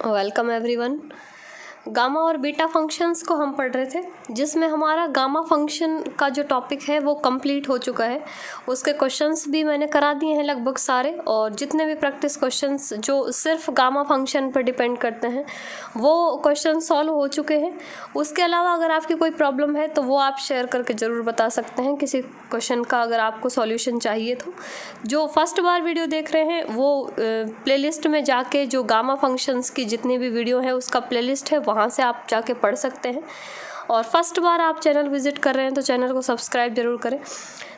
Welcome everyone. Gamma और beta functions को हम पढ़ रहे थे, जिसमें हमारा गामा फंक्शन का जो टॉपिक है वो कंप्लीट हो चुका है। उसके क्वेश्चंस भी मैंने करा दिए हैं लगभग सारे, और जितने भी प्रैक्टिस क्वेश्चंस जो सिर्फ गामा फंक्शन पर डिपेंड करते हैं वो क्वेश्चन सॉल्व हो चुके हैं। उसके अलावा अगर आपकी कोई प्रॉब्लम है तो वो आप शेयर करके ज़रूर बता सकते हैं। किसी क्वेश्चन का अगर आपको सॉल्यूशन चाहिए तो जो फर्स्ट बार वीडियो देख रहे हैं वो प्लेलिस्ट में जाके जो गामा फंक्शंस की जितनी भी वीडियो है उसका प्लेलिस्ट है, वहाँ से आप जाके पढ़ सकते हैं। और फर्स्ट बार आप चैनल विजिट कर रहे हैं तो चैनल को सब्सक्राइब जरूर करें।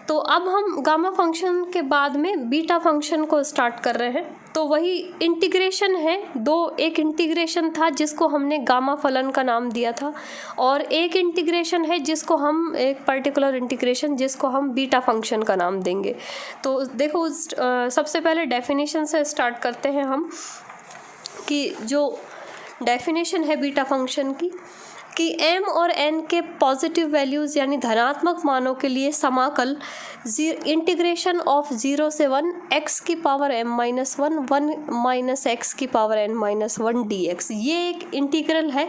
तो अब हम गामा फंक्शन के बाद में बीटा फंक्शन को स्टार्ट कर रहे हैं। तो वही इंटीग्रेशन है, एक इंटीग्रेशन था जिसको हमने गामा फलन का नाम दिया था, और एक इंटीग्रेशन है जिसको हम एक पर्टिकुलर इंटीग्रेशन जिसको हम बीटा फंक्शन का नाम देंगे। तो देखो सबसे पहले डेफिनेशन से स्टार्ट करते हैं हम, कि जो डेफिनेशन है बीटा फंक्शन की कि m और n के पॉजिटिव वैल्यूज़ यानी धनात्मक मानों के लिए समाकल इंटीग्रेशन ऑफ 0 से 1 x की पावर m-1 1 माइनस एक्स की पावर n-1 dx, ये एक इंटीग्रल है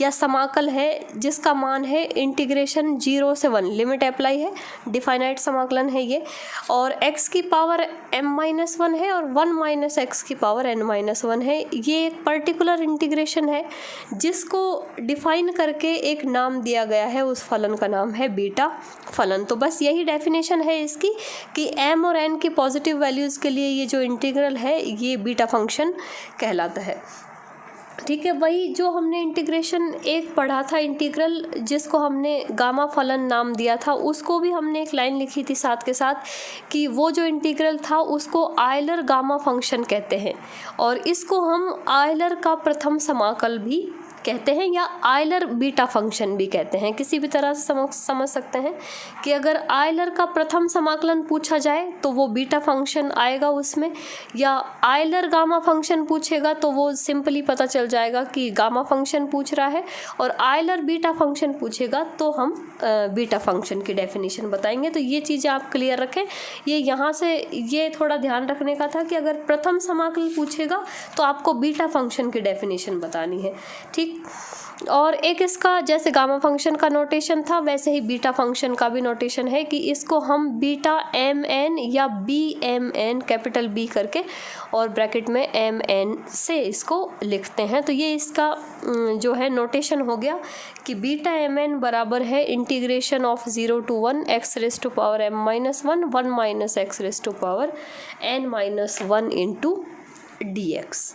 या समाकल है जिसका मान है इंटीग्रेशन 0 से 1, लिमिट अप्लाई है, डिफाइनाइट समाकलन है ये, और x की पावर m-1 है और 1 माइनस एक्स की पावर n-1 है। ये एक पर्टिकुलर इंटीग्रेशन है जिसको डिफाइन करके एक नाम दिया गया है, उस फलन का नाम है बीटा फलन। तो बस यही डेफिनेशन है इसकी कि m और n की पॉजिटिव वैल्यूज़ के लिए ये जो इंटीग्रल है ये बीटा फंक्शन कहलाता है। ठीक है, वही जो हमने इंटीग्रेशन एक पढ़ा था, इंटीग्रल जिसको हमने गामा फलन नाम दिया था, उसको भी हमने एक लाइन लिखी थी साथ के साथ कि वो जो इंटीग्रल था उसको आयलर गामा फंक्शन कहते हैं, और इसको हम आयलर का प्रथम समाकल भी कहते हैं या आयलर बीटा फंक्शन भी कहते हैं। किसी भी तरह से समझ सकते हैं कि अगर आयलर का प्रथम समाकलन पूछा जाए तो वो बीटा फंक्शन आएगा उसमें, या आयलर गामा फंक्शन पूछेगा तो वो सिंपली पता चल जाएगा कि गामा फंक्शन पूछ रहा है, और आयलर बीटा फंक्शन पूछेगा तो हम बीटा फंक्शन की डेफिनेशन बताएंगे। तो ये चीज़ें आप क्लियर रखें। ये यहाँ से ये थोड़ा ध्यान रखने का था कि अगर प्रथम समाकल पूछेगा तो आपको बीटा फंक्शन की डेफिनेशन बतानी है। ठीक, और एक इसका जैसे गामा फंक्शन का नोटेशन था वैसे ही बीटा फंक्शन का भी नोटेशन है कि इसको हम बीटा mn या bmn कैपिटल B करके और ब्रैकेट में mn से इसको लिखते हैं। तो ये इसका जो है नोटेशन हो गया कि बीटा mn बराबर है integration of 0 to 1 x raise to power m-1 1 minus x raise to power n-1 into dx।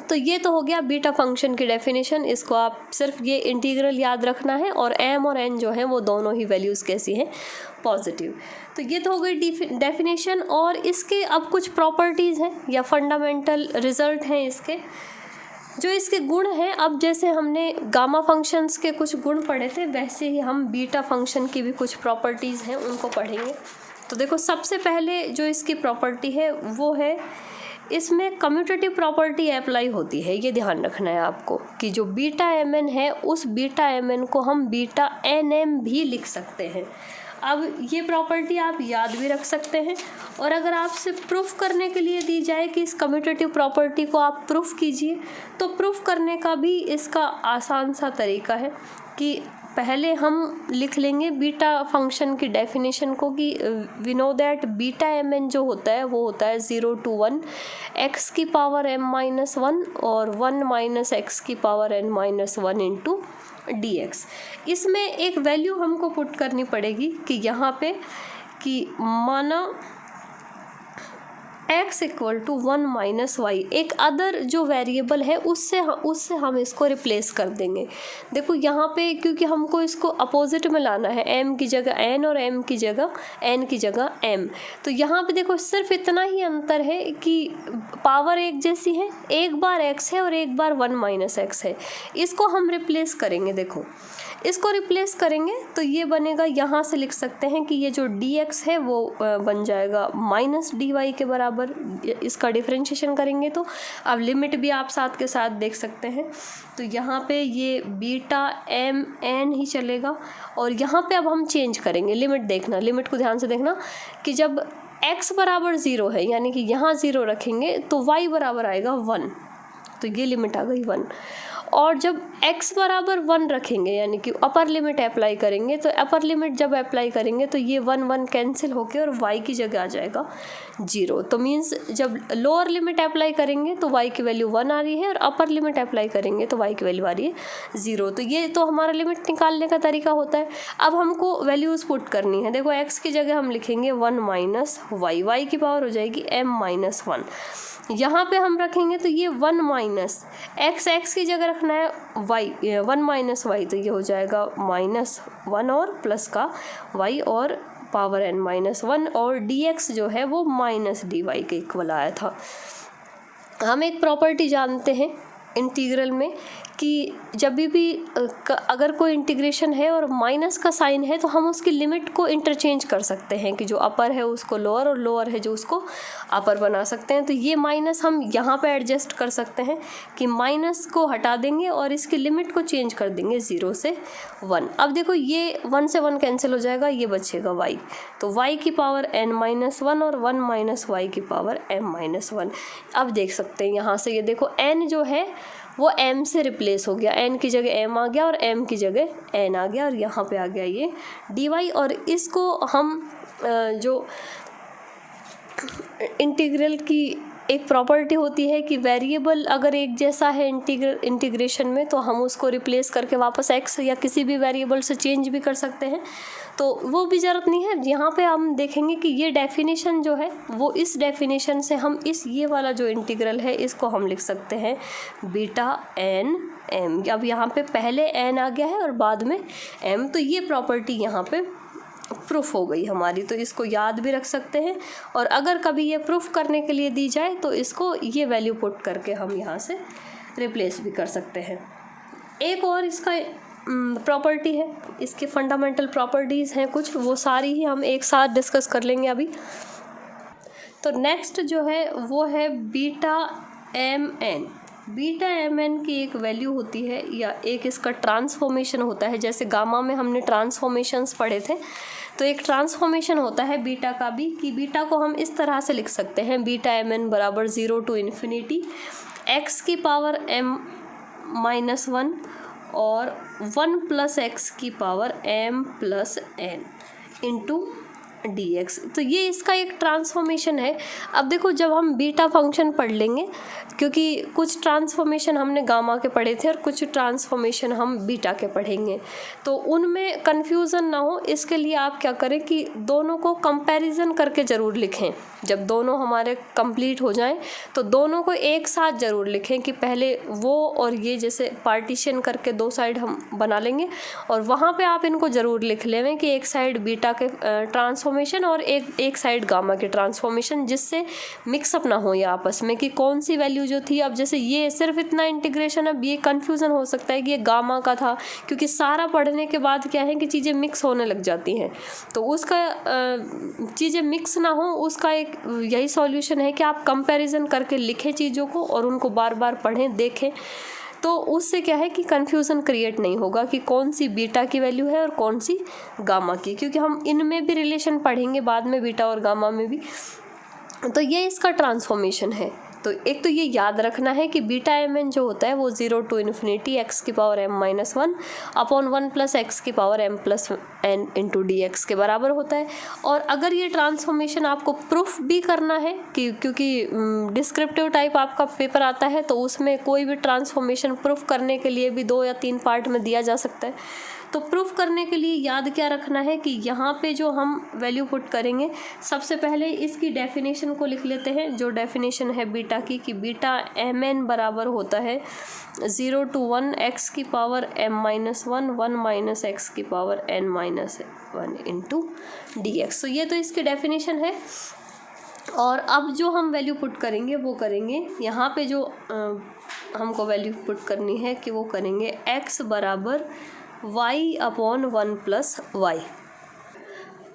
तो ये तो हो गया बीटा फंक्शन की डेफिनेशन। इसको आप सिर्फ ये इंटीग्रल याद रखना है, और m और n जो है वो दोनों ही वैल्यूज़ कैसी हैं, पॉजिटिव। तो ये तो हो गई डेफिनेशन, और इसके अब कुछ प्रॉपर्टीज़ हैं या फंडामेंटल रिजल्ट हैं इसके, जो इसके गुण हैं। अब जैसे हमने गामा फंक्शंस के कुछ गुण पढ़े थे वैसे ही हम बीटा फंक्शन की भी कुछ प्रॉपर्टीज़ हैं उनको पढ़ेंगे। तो देखो सबसे पहले जो इसकी प्रॉपर्टी है वो है, इसमें कम्यूटेटिव प्रॉपर्टी अप्लाई होती है। ये ध्यान रखना है आपको कि जो बीटा mn है उस बीटा mn को हम बीटा nm भी लिख सकते हैं। अब ये प्रॉपर्टी आप याद भी रख सकते हैं, और अगर आपसे प्रूफ करने के लिए दी जाए कि इस कम्यूटेटिव प्रॉपर्टी को आप प्रूफ कीजिए, तो प्रूफ करने का भी इसका आसान सा तरीका है कि पहले हम लिख लेंगे बीटा फंक्शन की डेफिनेशन को कि we know that beta mn जो होता है वो होता है 0 to 1 x की पावर m-1 और 1 माइनस एक्स की पावर n-1 इंटू dx। इसमें एक वैल्यू हमको पुट करनी पड़ेगी कि यहाँ पे कि माना x equal to 1 minus y, एक अदर जो वेरिएबल है उससे हम इसको रिप्लेस कर देंगे। देखो यहाँ पे क्योंकि हमको इसको अपोजिट में लाना है, m की जगह n और m की जगह n की जगह m, तो यहाँ पे देखो सिर्फ इतना ही अंतर है कि पावर एक जैसी है, एक बार x है और एक बार 1 माइनस एक्स है। इसको हम रिप्लेस करेंगे, देखो इसको रिप्लेस करेंगे तो ये बनेगा, यहाँ से लिख सकते हैं कि ये जो dx है वो बन जाएगा माइनस dy के बराबर। इसका डिफरेंशिएशन करेंगे तो अब लिमिट भी आप साथ के साथ देख सकते हैं। तो यहाँ पे ये बीटा mn ही चलेगा, और यहाँ पे अब हम चेंज करेंगे लिमिट। देखना, लिमिट को ध्यान से देखना कि जब x बराबर 0 है यानी कि यहाँ 0 रखेंगे तो y बराबर आएगा 1। तो ये लिमिट आ गई 1। और जब x बराबर 1 रखेंगे यानी कि अपर लिमिट अप्लाई करेंगे, तो अपर लिमिट जब अप्लाई करेंगे तो ये 1 कैंसिल होके और y की जगह आ जाएगा 0। तो मीन्स जब लोअर लिमिट अप्लाई करेंगे तो y की वैल्यू 1 आ रही है और अपर लिमिट अप्लाई करेंगे तो y की वैल्यू आ रही है 0। तो ये तो हमारा लिमिट निकालने का तरीका होता है। अब हमको वैल्यूज़ पुट करनी है। देखो x की जगह हम लिखेंगे 1 माइनस वाई, वाई की पावर हो जाएगी m-1। यहाँ पे हम रखेंगे तो ये 1 माइनस x की जगह रखना है y, 1 माइनस वाई, तो ये हो जाएगा -1 और प्लस का y और पावर n-1, और dx जो है वो -dy के इक्वल आया था। हम एक प्रॉपर्टी जानते हैं इंटीग्रल में कि जब भी अगर कोई इंटीग्रेशन है और माइनस का साइन है तो हम उसकी लिमिट को इंटरचेंज कर सकते हैं कि जो अपर है उसको लोअर और लोअर है जो उसको अपर बना सकते हैं। तो ये माइनस हम यहाँ पे एडजस्ट कर सकते हैं कि माइनस को हटा देंगे और इसकी लिमिट को चेंज कर देंगे 0 से 1। अब देखो ये 1 से 1 कैंसिल हो जाएगा, ये बचेगा y, तो y की पावर n-1 और 1 माइनस वाई की पावर m-1। अब देख सकते हैं यहाँ से, ये देखो n जो है वो m से रिप्लेस हो गया, n की जगह m आ गया और m की जगह n आ गया और यहाँ पे आ गया ये dy। और इसको हम जो इंटीग्रल की एक प्रॉपर्टी होती है कि वेरिएबल अगर एक जैसा है इंटीग्रेशन में तो हम उसको रिप्लेस करके वापस x या किसी भी वेरिएबल से चेंज भी कर सकते हैं, तो वो भी ज़रूरत नहीं है। यहाँ पे हम देखेंगे कि ये डेफिनेशन जो है वो इस डेफिनेशन से हम ये वाला जो इंटीग्रल है इसको हम लिख सकते हैं बीटा n m। अब यहाँ पे पहले n आ गया है और बाद में m, तो ये प्रॉपर्टी यहाँ पे प्रूफ हो गई हमारी, तो इसको याद भी रख सकते हैं। और अगर कभी ये प्रूफ करने के लिए दी जाए तो इसको ये वैल्यू पुट करके हम यहाँ से रिप्लेस भी कर सकते हैं। एक और इसका प्रॉपर्टी है, इसके फंडामेंटल प्रॉपर्टीज़ हैं कुछ, वो सारी ही हम एक साथ डिस्कस कर लेंगे अभी। तो नेक्स्ट जो है वो है बीटा mn। बीटा mn की एक वैल्यू होती है या एक इसका ट्रांसफॉर्मेशन होता है। जैसे गामा में हमने ट्रांसफॉर्मेशंस पढ़े थे, तो एक ट्रांसफॉर्मेशन होता है बीटा का भी, कि बीटा को हम इस तरह से लिख सकते हैं बीटा mn बराबर 0 to ∞ x की पावर m-1 और 1 प्लस x की power m plus n into dx। तो ये इसका एक ट्रांसफॉर्मेशन है। अब देखो जब हम बीटा फंक्शन पढ़ लेंगे, क्योंकि कुछ ट्रांसफॉर्मेशन हमने गामा के पढ़े थे और कुछ ट्रांसफॉर्मेशन हम बीटा के पढ़ेंगे, तो उनमें कन्फ्यूज़न ना हो इसके लिए आप क्या करें कि दोनों को कंपैरिजन करके ज़रूर लिखें। जब दोनों हमारे कंप्लीट हो जाएं तो दोनों को एक साथ ज़रूर लिखें कि पहले वो और ये जैसे पार्टीशन करके 2 साइड हम बना लेंगे और वहाँ पे आप इनको ज़रूर लिख लें कि एक साइड बीटा के ट्रांसफॉर्मेशन और एक साइड गामा के ट्रांसफॉर्मेशन, जिससे मिक्सअप ना हो ये आपस में कि कौन सी वैल्यू जो थी। अब जैसे ये सिर्फ इतना इंटीग्रेशन, अब ये कन्फ्यूज़न हो सकता है कि ये गामा का था, क्योंकि सारा पढ़ने के बाद क्या है कि चीज़ें मिक्स होने लग जाती हैं। तो उसका चीज़ें मिक्स ना हो उसका एक यही सॉल्यूशन है कि आप कंपैरिजन करके लिखें चीज़ों को और उनको बार बार पढ़ें देखें, तो उससे क्या है कि कन्फ्यूज़न क्रिएट नहीं होगा कि कौन सी बीटा की वैल्यू है और कौन सी गामा की, क्योंकि हम इनमें भी रिलेशन पढ़ेंगे बाद में बीटा और गामा में भी। तो ये इसका ट्रांसफॉर्मेशन है। तो एक तो ये याद रखना है कि बीटा mn जो होता है वो 0 to ∞ x की power m-1 upon 1 plus x की power m plus n into dx के बराबर होता है। और अगर ये ट्रांसफॉर्मेशन आपको प्रूफ भी करना है कि क्योंकि डिस्क्रिप्टिव टाइप आपका पेपर आता है तो उसमें कोई भी ट्रांसफॉर्मेशन प्रूफ करने के लिए भी 2 या 3 पार्ट में दिया जा सकता है। तो प्रूफ करने के लिए याद क्या रखना है कि यहाँ पे जो हम वैल्यू पुट करेंगे, सबसे पहले इसकी डेफिनेशन को लिख लेते हैं। जो डेफिनेशन है बीटा की कि बीटा mn बराबर होता है 0 to 1 x की पावर m-1 1 माइनस x की पावर n-1 इंटू dx। तो ये तो इसकी डेफिनेशन है। और अब जो हम वैल्यू पुट करेंगे वो करेंगे यहाँ पे जो हमको वैल्यू पुट करनी है कि वो करेंगे x बराबर y upon 1 plus y.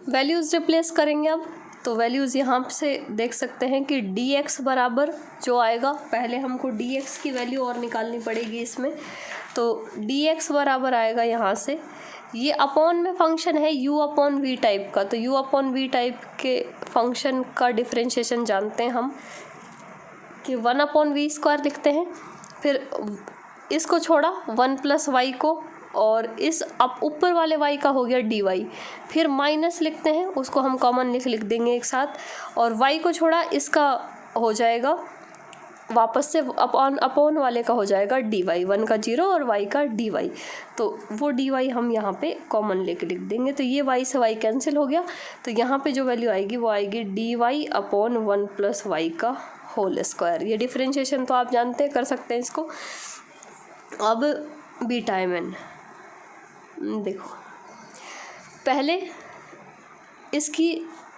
Values replace करेंगे अब, तो वैल्यूज़ यहाँ से देख सकते हैं कि dx बराबर जो आएगा, पहले हमको dx की वैल्यू और निकालनी पड़ेगी इसमें, तो dx बराबर आएगा यहाँ से, ये अपॉन में फंक्शन है u अपॉन v टाइप का, तो u अपॉन v टाइप के फंक्शन का डिफ्रेंशिएशन जानते हैं हम कि 1 अपॉन v स्क्वायर लिखते हैं, फिर इसको छोड़ा 1 प्लस वाई को, और इस अब ऊपर वाले y का हो गया dy, फिर माइनस लिखते हैं, उसको हम कॉमन लिख देंगे एक साथ, और y को छोड़ा इसका हो जाएगा वापस से अपॉन वाले का हो जाएगा dy, 1 का 0 और y का dy, तो वो dy हम यहाँ पे कॉमन लेके लिख देंगे। तो ये y से y कैंसिल हो गया, तो यहाँ पे जो वैल्यू आएगी वो आएगी dy अपॉन 1 प्लस वाई का होल स्क्वायर। ये डिफरेंशिएशन तो आप जानते हैं, कर सकते हैं इसको। अब बीटा mn देखो, पहले इसकी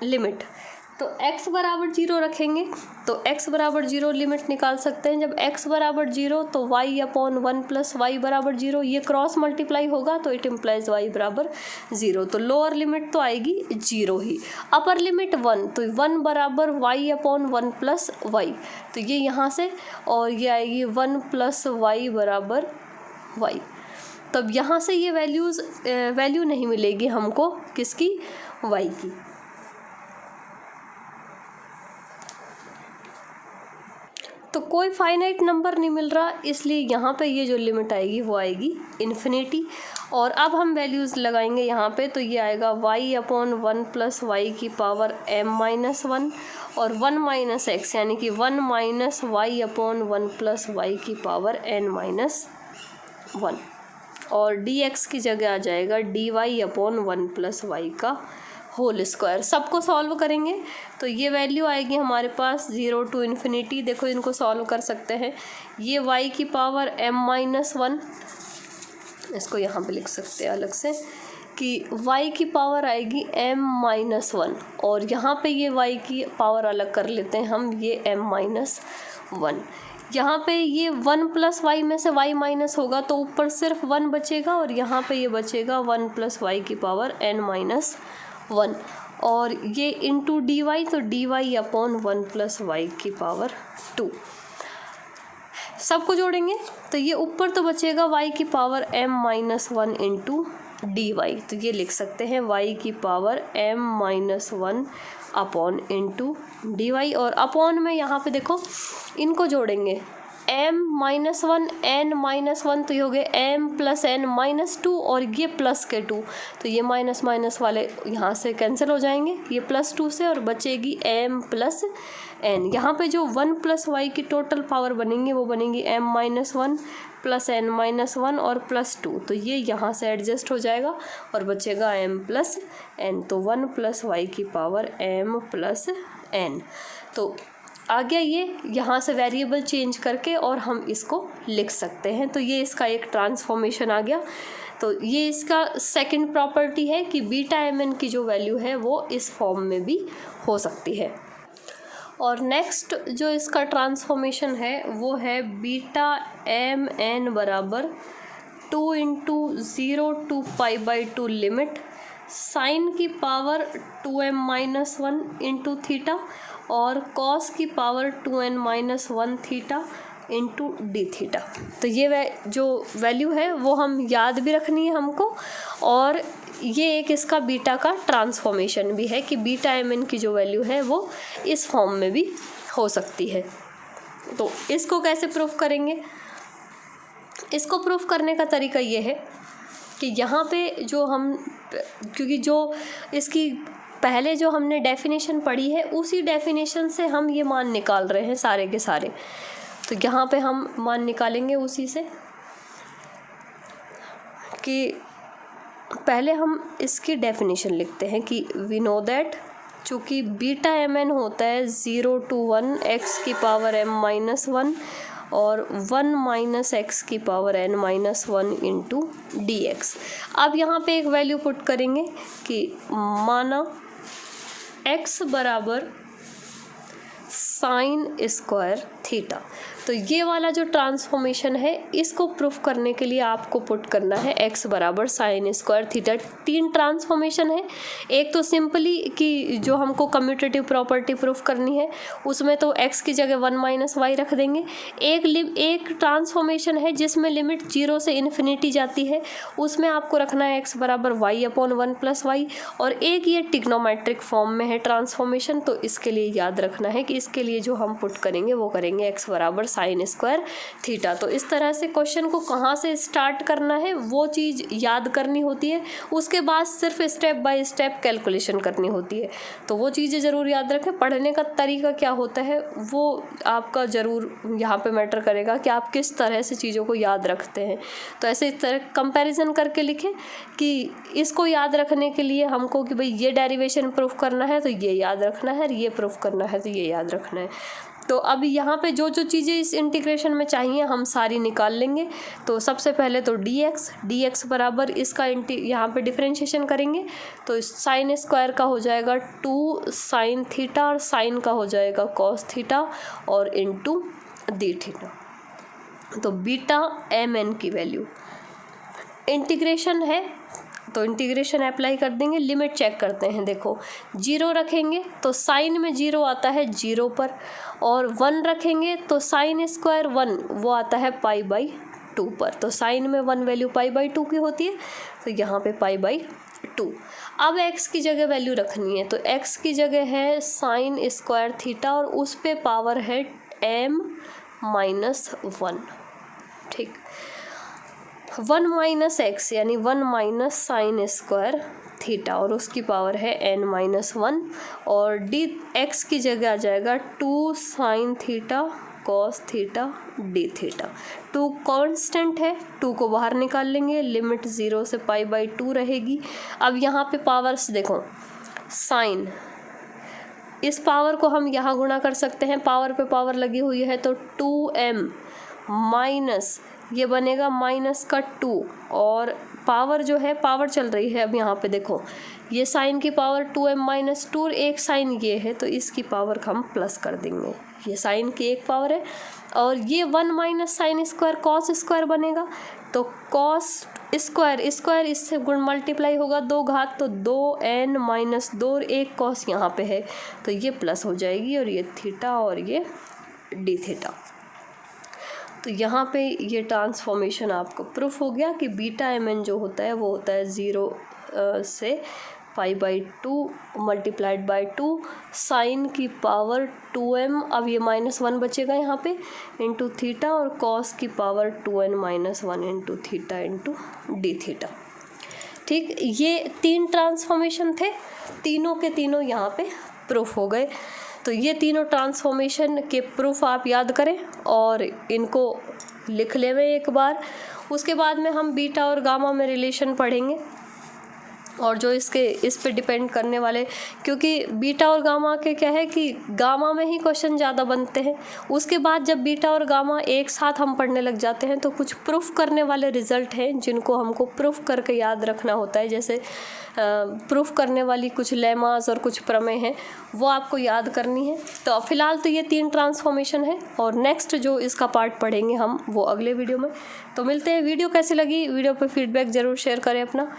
लिमिट तो x बराबर 0 रखेंगे, तो x बराबर 0 लिमिट निकाल सकते हैं। जब x बराबर 0 तो y अपॉन 1 प्लस वाई बराबर 0, ये क्रॉस मल्टीप्लाई होगा तो इट इम्प्लाइज y बराबर 0, तो लोअर लिमिट तो आएगी 0 ही। अपर लिमिट 1, तो 1 बराबर y अपॉन 1 प्लस वाई, तो ये यहाँ से, और ये आएगी 1 प्लस वाई बराबर y। तब यहाँ से ये वैल्यू नहीं मिलेगी हमको, किसकी, y की। तो कोई फाइनाइट नंबर नहीं मिल रहा, इसलिए यहाँ पे ये जो लिमिट आएगी वो आएगी इन्फिनिटी। और अब हम वैल्यूज़ लगाएंगे यहाँ पे, तो ये आएगा y अपॉन 1 प्लस वाई की पावर m माइनस 1 और 1 माइनस एक्स, यानी कि 1 minus y upon 1 plus y की पावर n माइनस 1, और dx की जगह आ जाएगा dy अपॉन 1 प्लस वाई का होल स्क्वायर। सबको सॉल्व करेंगे तो ये वैल्यू आएगी हमारे पास 0 टू इन्फिनिटी। देखो इनको सॉल्व कर सकते हैं, ये y की पावर m माइनस 1, इसको यहाँ पे लिख सकते हैं अलग से कि y की पावर आएगी m माइनस 1, और यहाँ पे ये y की पावर अलग कर लेते हैं हम, ये m माइनस 1। यहाँ पे ये 1 प्लस वाई में से y माइनस होगा तो ऊपर सिर्फ 1 बचेगा, और यहाँ पे ये बचेगा 1 प्लस वाई की पावर n माइनस 1, और ये इंटू dy, तो dy अपॉन 1 प्लस वाई की पावर 2। सबको जोड़ेंगे तो ये ऊपर तो बचेगा y की power m minus 1 into dy, तो ये लिख सकते हैं y की power m minus 1 upon into dy, और अपॉन में यहाँ पे देखो इनको जोड़ेंगे, m माइनस 1 n माइनस 1, तो ये हो गए m प्लस n माइनस 2, और ये प्लस के 2, तो ये माइनस माइनस वाले यहाँ से कैंसिल हो जाएंगे, ये प्लस 2 से, और बचेगी m प्लस n। यहाँ पे जो 1 प्लस वाई की टोटल पावर बनेंगी वो बनेगी m minus 1 plus n minus 1 और प्लस 2, तो ये यहाँ से एडजस्ट हो जाएगा और बचेगा m प्लस n, तो 1 प्लस वाई की पावर m प्लस n। तो आ गया ये, यहाँ से वेरिएबल चेंज करके और हम इसको लिख सकते हैं। तो ये इसका एक ट्रांसफॉर्मेशन आ गया। तो ये इसका सेकंड प्रॉपर्टी है कि बीटा mn की जो वैल्यू है वो इस फॉर्म में भी हो सकती है। और नेक्स्ट जो इसका ट्रांसफॉर्मेशन है वो है बीटा mn बराबर 2 इंटू 0 टू π/2 लिमिट साइन की power 2m minus 1 into theta और कॉस की power 2n minus 1 theta into D theta. तो ये जो वैल्यू है वो हम याद भी रखनी है हमको, और ये एक इसका बीटा का ट्रांसफॉर्मेशन भी है कि बीटा mn की जो वैल्यू है वो इस फॉर्म में भी हो सकती है। तो इसको कैसे प्रूफ करेंगे? इसको प्रूफ करने का तरीका ये है कि यहाँ पे जो हम, क्योंकि जो इसकी पहले जो हमने डेफिनेशन पढ़ी है उसी डेफिनेशन से हम ये मान निकाल रहे हैं सारे के सारे, तो यहाँ पे हम मान निकालेंगे उसी से कि पहले हम इसकी डेफिनेशन लिखते हैं कि वी नो दैट चूँकि बीटा mn होता है 0 to 1 x की पावर m माइनस 1 और 1 माइनस एक्स की power n minus 1 into D x. अब यहाँ पे एक वैल्यू पुट करेंगे कि माना x बराबर साइन स्क्वायर थीटा। तो ये वाला जो ट्रांसफॉर्मेशन है इसको प्रूफ करने के लिए आपको पुट करना है x बराबर साइन स्क्वायर थीटा। 3 ट्रांसफॉर्मेशन है, एक तो सिंपली कि जो हमको कम्यूटेटिव प्रॉपर्टी प्रूफ करनी है उसमें तो x की जगह 1 माइनस वाई रख देंगे। एक ट्रांसफॉर्मेशन है जिसमें लिमिट 0 से इन्फिनिटी जाती है, उसमें आपको रखना है x बराबर वाई अपॉन 1 प्लस वाई, और एक ये टिग्नोमेट्रिक फॉर्म में है ट्रांसफॉर्मेशन। तो इसके लिए याद रखना है कि इसके लिए जो हम पुट करेंगे वो करेंगे x बराबर साइन स्क्वायर थीटा। तो इस तरह से क्वेश्चन को कहाँ से स्टार्ट करना है वो चीज़ याद करनी होती है, उसके बाद सिर्फ स्टेप बाय स्टेप कैलकुलेशन करनी होती है। तो वो चीज़ें ज़रूर याद रखें। पढ़ने का तरीका क्या होता है वो आपका ज़रूर यहाँ पे मैटर करेगा कि आप किस तरह से चीज़ों को याद रखते हैं। तो ऐसे इस तरह कंपैरिजन करके लिखें कि इसको याद रखने के लिए हमको कि भाई ये डेरिवेशन प्रूफ करना है तो ये याद रखना है, ये प्रूफ करना है तो ये याद रखना है। तो अब यहाँ पे जो जो चीज़ें इस इंटीग्रेशन में चाहिए हम सारी निकाल लेंगे। तो सबसे पहले तो dx बराबर इसका यहाँ पे डिफरेंशिएशन करेंगे तो साइन स्क्वायर का हो जाएगा 2 साइन थीटा और साइन का हो जाएगा कॉस थीटा और इनटू डी थीटा। तो बीटा mn की वैल्यू इंटीग्रेशन है तो इंटीग्रेशन अप्लाई कर देंगे। लिमिट चेक करते हैं, देखो 0 रखेंगे तो साइन में 0 आता है 0 पर, और 1 रखेंगे तो साइन स्क्वायर 1 वो आता है π/2 पर। तो साइन में 1 वैल्यू π/2 की होती है तो यहाँ पे π/2। अब x की जगह वैल्यू रखनी है तो x की जगह है साइन स्क्वायर थीटा और उस पे पावर है m-1, ठीक। 1 माइनस एक्स यानी 1 माइनस साइन स्क्वायर थीटा और उसकी पावर है n-1, और डी एक्स की जगह आ जाएगा 2 sine theta cos theta D theta. 2 constant है, 2 को बाहर निकाल लेंगे, लिमिट 0 से π/2 रहेगी। अब यहाँ पे पावर्स देखो, साइन इस पावर को हम यहाँ गुणा कर सकते हैं, पावर पे पावर लगी हुई है तो 2m माइनस ये बनेगा माइनस का 2, और पावर जो है पावर चल रही है। अब यहाँ पे देखो ये साइन की पावर 2m-2 और एक साइन ये है तो इसकी पावर हम प्लस कर देंगे। ये साइन की एक पावर है और ये 1 minus sine square cos square बनेगा तो कॉस स्क्वायर स्क्वायर इससे गुण मल्टीप्लाई होगा 2 घात तो 2n-2 और एक कॉस यहाँ पे है तो ये प्लस हो जाएगी और ये थीटा और ये डी थीटा। तो यहाँ पे ये ट्रांसफॉर्मेशन आपको प्रूफ हो गया कि बीटा mn जो होता है वो होता है 0 से π/2 मल्टीप्लाइड बाय 2 साइन की पावर 2m, अब ये -1 बचेगा यहाँ पे, इंटू थीटा और कॉस की power 2n-1 into theta into D theta. ठीक, ये 3 ट्रांसफॉर्मेशन थे, तीनों के तीनों यहाँ पे प्रूफ हो गए। तो ये तीनों ट्रांसफॉर्मेशन के प्रूफ आप याद करें और इनको लिख लेवें एक बार। उसके बाद में हम बीटा और गामा में रिलेशन पढ़ेंगे और जो इस पे डिपेंड करने वाले, क्योंकि बीटा और गामा के क्या है कि गामा में ही क्वेश्चन ज़्यादा बनते हैं। उसके बाद जब बीटा और गामा एक साथ हम पढ़ने लग जाते हैं तो कुछ प्रूफ करने वाले रिजल्ट हैं जिनको हमको प्रूफ करके याद रखना होता है। जैसे प्रूफ करने वाली कुछ लेमास और कुछ प्रमेय हैं वो आपको याद करनी है। तो फिलहाल तो ये 3 ट्रांसफॉर्मेशन है और नेक्स्ट जो इसका पार्ट पढ़ेंगे हम वो अगले वीडियो में। तो मिलते हैं। वीडियो कैसी लगी, वीडियो पे फीडबैक ज़रूर शेयर करें अपना।